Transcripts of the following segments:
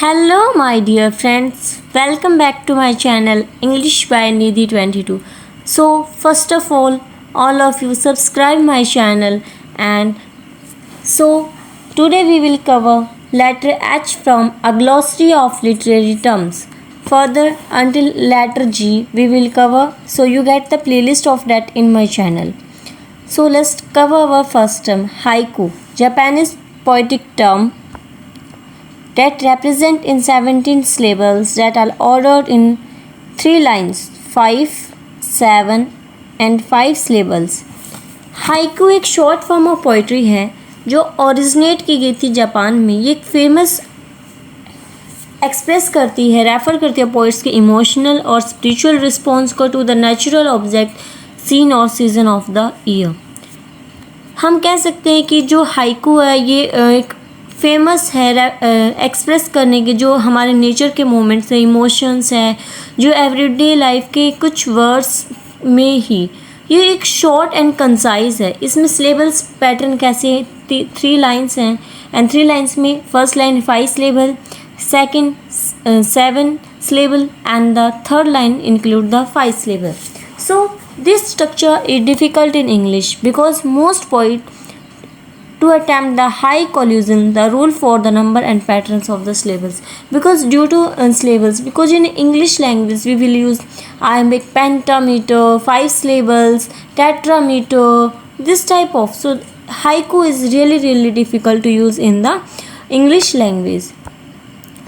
Hello, my dear friends. Welcome back to my channel English by Nidhi 22. So, first of all of you subscribe my channel, and so today we will cover letter H from a glossary of literary terms. Further, until letter G, we will cover. So you get the playlist of that in my channel. So let's cover our first term, haiku, Japanese poetic term that represent in 17 syllables that are ordered in 3 lines, 5, 7 and 5 syllables. Haiku एक short form of poetry है जो originate की गई थी Japan में. ये एक famous express करती है, रेफ़र करती है पोइट्स के इमोशनल और स्पिरिचुअल रिस्पॉन्स को to the natural object scene और सीजन ऑफ द ईयर. हम कह सकते हैं कि जो हाइकू है ये एक फेमस है एक्सप्रेस करने के जो हमारे नेचर के मोमेंट्स हैं, इमोशंस हैं, जो एवरीडे लाइफ के कुछ वर्ड्स में ही. ये एक शॉर्ट एंड कंसाइज है. इसमें सिलेबल्स पैटर्न कैसे है, 3 लाइन्स हैं एंड 3 लाइन्स में first line 5 syllable, second 7 syllable and the third line include the 5 syllable. So this structure is difficult in English because most poets to attempt the high collision the rule for the number and patterns of the syllables because due to syllables, because in English language we will use iambic pentameter, 5 syllables, tetrameter, this type of. So haiku is really difficult to use in the English language.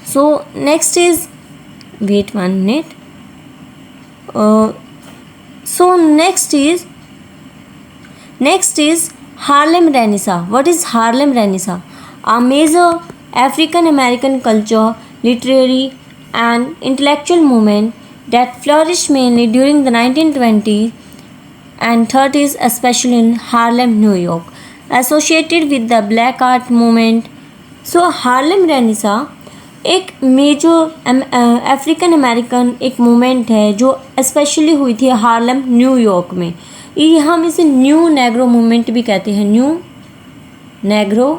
So next is, wait one minute. So next is Harlem Renaissance. What is Harlem Renaissance? A major African American culture, literary and intellectual movement that flourished mainly during the 1920s and 30s, especially in Harlem, New York, associated with the Black Art movement. So Harlem Renaissance एक major African American एक movement है जो specially हुई थी हार्लम, New York में. ये हम इसे न्यू नेग्रो मूवमेंट भी कहते हैं, न्यू नेग्रो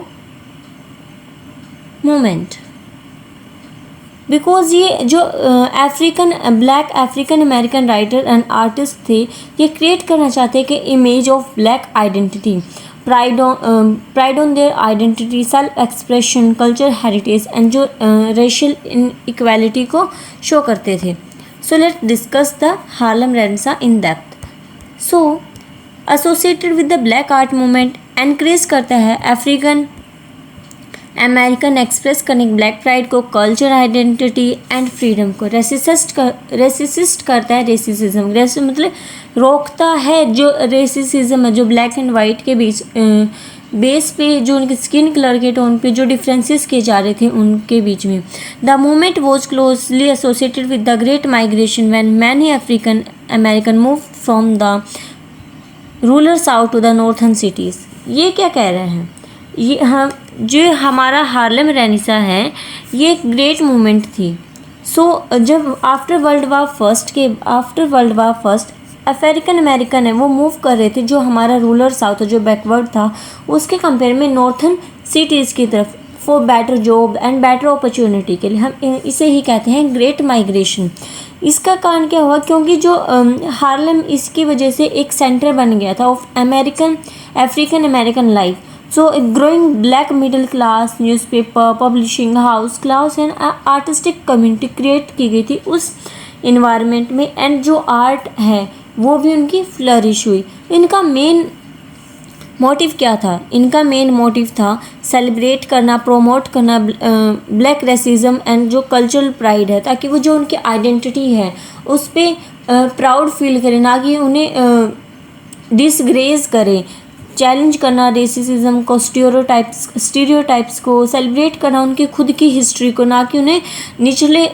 मूवमेंट, बिकॉज ये जो black African American writer and artist थे ये क्रिएट करना चाहते कि image of black identity, pride on their identity, self expression, culture heritage and जो racial inequality को शो करते थे. So let's discuss the Harlem Renaissance in depth. So associated with the black art movement encourage करता है African American express करने black pride को, culture identity and freedom को. Resist करता है रेसिज्म, मतलब रोकता है जो रेसिज्म है, जो ब्लैक एंड वाइट के बीच बेस पे जो उनके स्किन कलर के टोन पे जो डिफरेंसेस किए जा रहे थे उनके बीच में. The movement was closely associated with the great migration when many African American move from the rural South to the northern cities. ये क्या कह रहे हैं, ये हम जो हमारा हार्लेम रेनेसां है ये एक ग्रेट मूवमेंट थी. सो जब after world war first African American है वो मूव कर रहे थे जो हमारा रूरल साउथ जो बैकवर्ड था उसके कंपेयर में नॉर्थन सिटीज़ की तरफ for better job and better opportunity के लिए. हम इसे ही कहते हैं ग्रेट माइग्रेशन. इसका कारण क्या हुआ, क्योंकि जो हार्लेम इसकी वजह से एक सेंटर बन गया था of African American life. So a growing black middle class newspaper, publishing house, class and artistic community create की गई थी उस इन्वायरमेंट में. एंड जो आर्ट है वो भी उनकी फ्लरिश हुई. इनका मेन मोटिव क्या था, इनका मेन मोटिव था सेलिब्रेट करना, प्रोमोट करना ब्लैक रेसिज्म एंड जो कल्चरल प्राइड है, ताकि वो जो उनकी आइडेंटिटी है उस पर प्राउड फील करें, ना कि उन्हें डिसग्रेस करें. चैलेंज करना रेसिज्म को, स्टीरियोटाइप्स को, सेलिब्रेट करना उनकी खुद की हिस्ट्री को, ना कि उन्हें निचले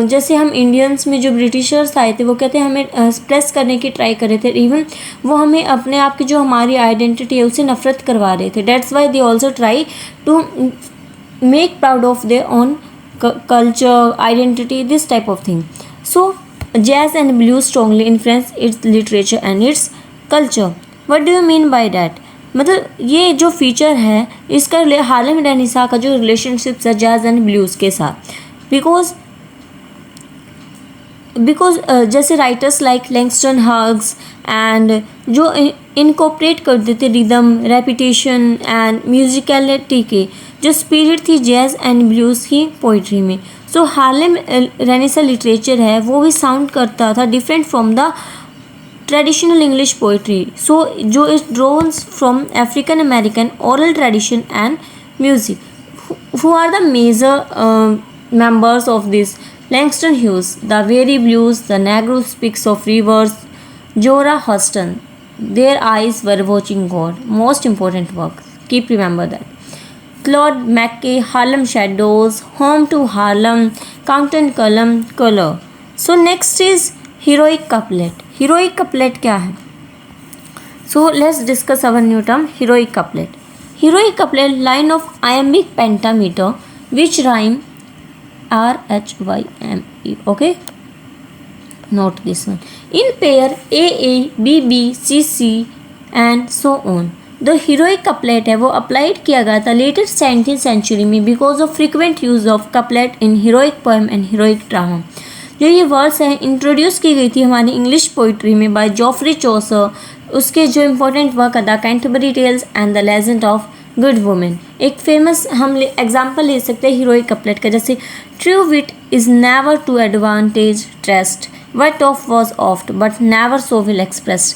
जैसे हम इंडियंस में जो ब्रिटिशर्स आए थे वो कहते हैं हमें एक्सप्रेस करने की ट्राई कर रहे थे. इवन वो हमें अपने आप की जो हमारी आइडेंटिटी है उससे नफरत करवा रहे थे. That's why they also try to make proud of their own culture, identity, this type of thing. So jazz and blues strongly influence its literature and its culture. What do you mean by that, मतलब ये जो feature है इसका Harlem renaissance का जो relationship है jazz and blues के साथ. बिकॉज जैसे writers like Langston hugs and जो इनकॉपरेट कर देते रिदम रेपिटेशन एंड म्यूजिकलिटी के जो स्पिरिट थी जैज एंड ब्लूज की पोइट्री में. सो हार्लेम रेनेसा लिटरेचर है वो भी साउंड करता था different from the traditional English poetry. So जो it drones from African American oral tradition and music. Who are the major members of this? Langston Hughes, The Weary Blues, The Negro Speaks of Rivers, Zora Hurston, Their Eyes Were Watching God. Most important work. Keep remember that. Claude McKay, Harlem Shadows, Home to Harlem, Compton Column, Color. So next is heroic couplet. Heroic couplet क्या है? So let's discuss our new term heroic couplet. Heroic couplet line of iambic pentameter which rhyme RHYME. Okay, note this one. In pair AA, BB, CC and so on. The heroic couplet है वो applied किया गया था later 17th century में because of frequent use of couplet in heroic poem and heroic drama. जो ये words है introduce की गई थी हमारी इंग्लिश पोइट्री में बाय जॉफ्री चौसर. उसके जो important work the Canterbury Tales and the Legend of Good Women. एक फेमस हम एग्जाम्पल ले सकते हैं हीरोइक कपलेट का, जैसे true wit is never to advantage trust what of was oft but never so will expressed.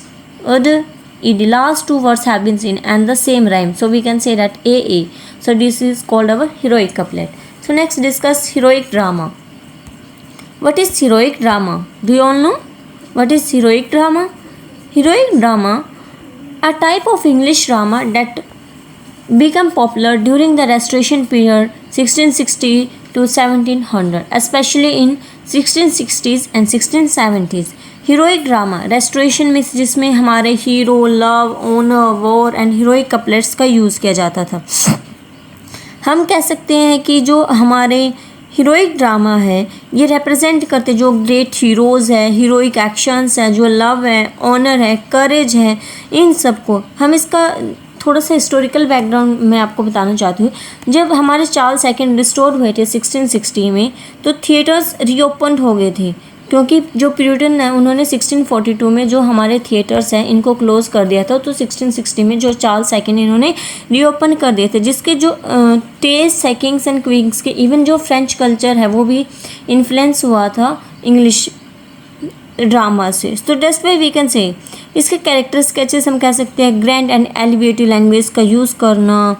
The last two words have been seen and the same rhyme, so we can say that AA. So this is called our heroic couplet. So next discuss heroic drama. What is heroic drama? Do you all know what is heroic drama? Heroic drama, a type of English drama that became popular during the Restoration period 1660 to 1700, especially in 1660s and 1670s. Heroic drama Restoration में जिसमें हमारे hero love honour war and heroic couplets का use किया जाता था. हम कह सकते हैं कि जो हमारे हीरोइक ड्रामा है ये रिप्रेजेंट करते जो ग्रेट हीरोज़ है, हीरोइक एक्शंस है, जो लव है, ऑनर है, करेज है, इन सबको हम इसका थोड़ा सा हिस्टोरिकल बैकग्राउंड मैं आपको बताना चाहती हूँ. जब हमारे चार्ल्स सेकंड रिस्टोर हुए थे 1660 में तो थिएटर्स रीओपन हो गए थे क्योंकि जो प्यूरिटन है उन्होंने 1642 में जो हमारे थिएटर्स हैं इनको क्लोज़ कर दिया था. तो 1660 में जो चार्ल्स सेकंड इन्होंने रीओपन कर दिए थे जिसके जो टेस्ट है किंग्स एंड क्वींस के इवन जो फ्रेंच कल्चर है वो भी इन्फ्लुएंस हुआ था इंग्लिश ड्रामा से. तो that's why we can say इसके कैरेक्टर स्केचेस हम कह सकते हैं ग्रैंड एंड एलिवेटिव लैंग्वेज का यूज़ करना,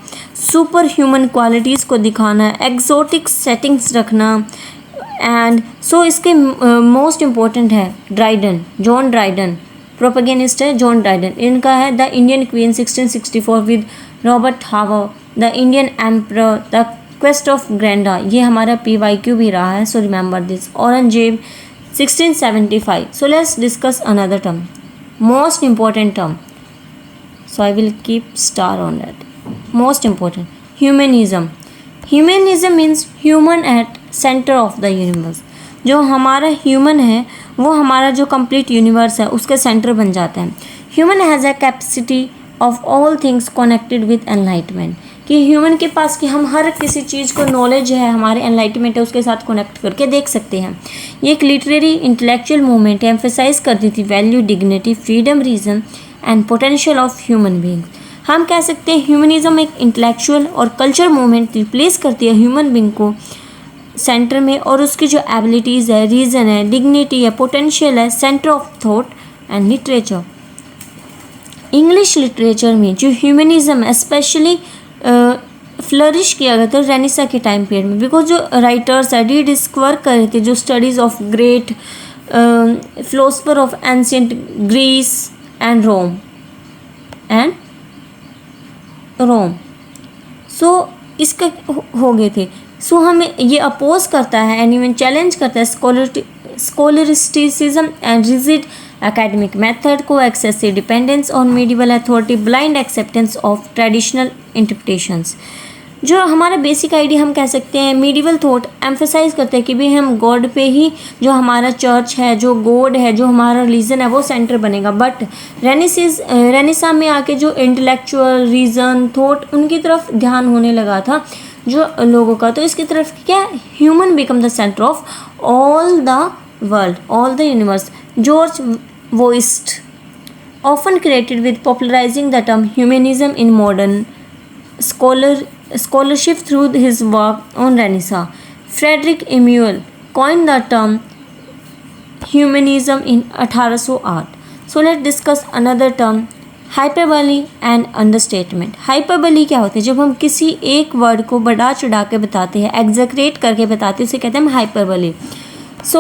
सुपर ह्यूमन क्वालिटीज़ को दिखाना, एग्जोटिक सेटिंग्स रखना. एंड सो इसके मोस्ट इम्पोर्टेंट है ड्राइडन, जॉन ड्राइडन प्रोपेगेनिस्ट है जॉन ड्राइडन. इनका है the Indian queen 1664 with Robert Howard, the Indian emperor, the quest of Granada. ये हमारा PYQ भी रहा है, so remember this. Aurangzeb 1675. So let's discuss another term, most important term. So I will keep star on that. Most important humanism. Humanism means human at centre of the universe. जो हमारा human है वो हमारा जो complete universe है उसके centre बन जाता है. Human has a capacity of all things connected with enlightenment. कि ह्यूमन के पास कि हम हर किसी चीज़ को नॉलेज है हमारे एनलाइटमेंट है उसके साथ कनेक्ट करके देख सकते हैं. ये एक लिटरेरी इंटेलेक्चुअल मूवमेंट है, एम्फेसाइज करती थी value, dignity, freedom, reason and potential of human being. हम कह सकते हैं ह्यूमनिज्म एक इंटेलेक्चुअल और कल्चर मूवमेंट रिप्लेस करती है ह्यूमन बीइंग को सेंटर में और उसकी जो एबिलिटीज़ है, रीज़न है, डिग्निटी है, पोटेंशियल है, centre of thought and literature. English literature में जो ह्यूमनिज्म स्पेशली फ्लरिश किया गया था रेनेसा के टाइम पीरियड में बिकॉज जो राइटर्स है डिस्कवर कर रहे थे जो studies of great philosopher of ancient Greece and Rome. So इसका हो गए थे. सो हमें ये अपोज करता है एंड इवन चैलेंज करता है स्कॉलरिस्टिसिज्म एंड रिजिड एकेडमिक मेथड को, excessive dependence on medieval authority, blind acceptance of traditional interpretations. जो हमारा बेसिक आइडिया हम कह सकते हैं मीडिवल थॉट एम्फेसाइज करते हैं कि भाई हम गॉड पे ही जो हमारा चर्च है, जो गॉड है, जो हमारा रिलीजन है वो सेंटर बनेगा. बट रेनेसा में आके जो इंटेलेक्चुअल रीज़न थॉट उनकी तरफ ध्यान होने लगा था जो लोगों का, तो इसकी तरफ क्या, human become the centre of all the world, all the universe. George Voigt often credited with popularizing the term humanism in modern scholarship through his work on Renaissance. Frederick Emmanuel coined the term humanism in 1808. So let's discuss another term, hyperbole and understatement. hyperbole क्या होते हैं, जब हम किसी एक word को बढ़ा चढ़ा के बताते हैं, एग्जैगरेट करके बताते हैं, उसे कहते हैं हम hyperbole. So,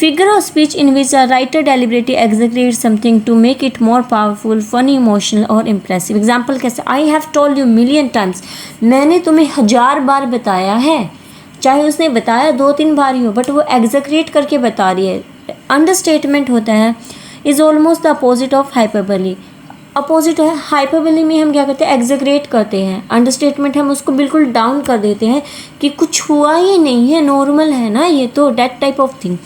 figure of speech in which a writer deliberately exaggerates something to make it more powerful, funny, emotional or impressive. Example कैसे, I have told you million times. मैंने तुम्हें 1000 बार बताया है, चाहे उसने बताया 2-3 बार ही हो, बट वो एग्जैगरेट करके बता रही है. अंडरस्टेटमेंट होता है is almost the opposite of hyperbole. Opposite है हाइपरबली में हम क्या करते हैं, एग्जैगरेट करते हैं. अंडरस्टेटमेंट हम उसको बिल्कुल डाउन कर देते हैं कि कुछ हुआ ही नहीं है, नॉर्मल है ना ये तो, that type of thing.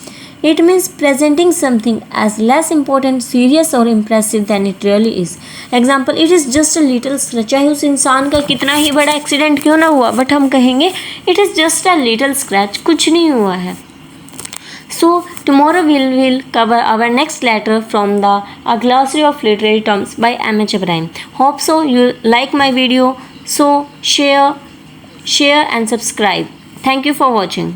It means presenting something as less important, serious और impressive than it really is. Example, it is just a little scratch. चाहे उस इंसान का कितना ही बड़ा एक्सीडेंट क्यों ना हुआ, बट हम कहेंगे it is just a little scratch, कुछ नहीं हुआ है. So tomorrow we'll cover our next letter from the A Glossary of Literary Terms by M.H. Ibrahim. Hope so you like my video. So share and subscribe. Thank you for watching.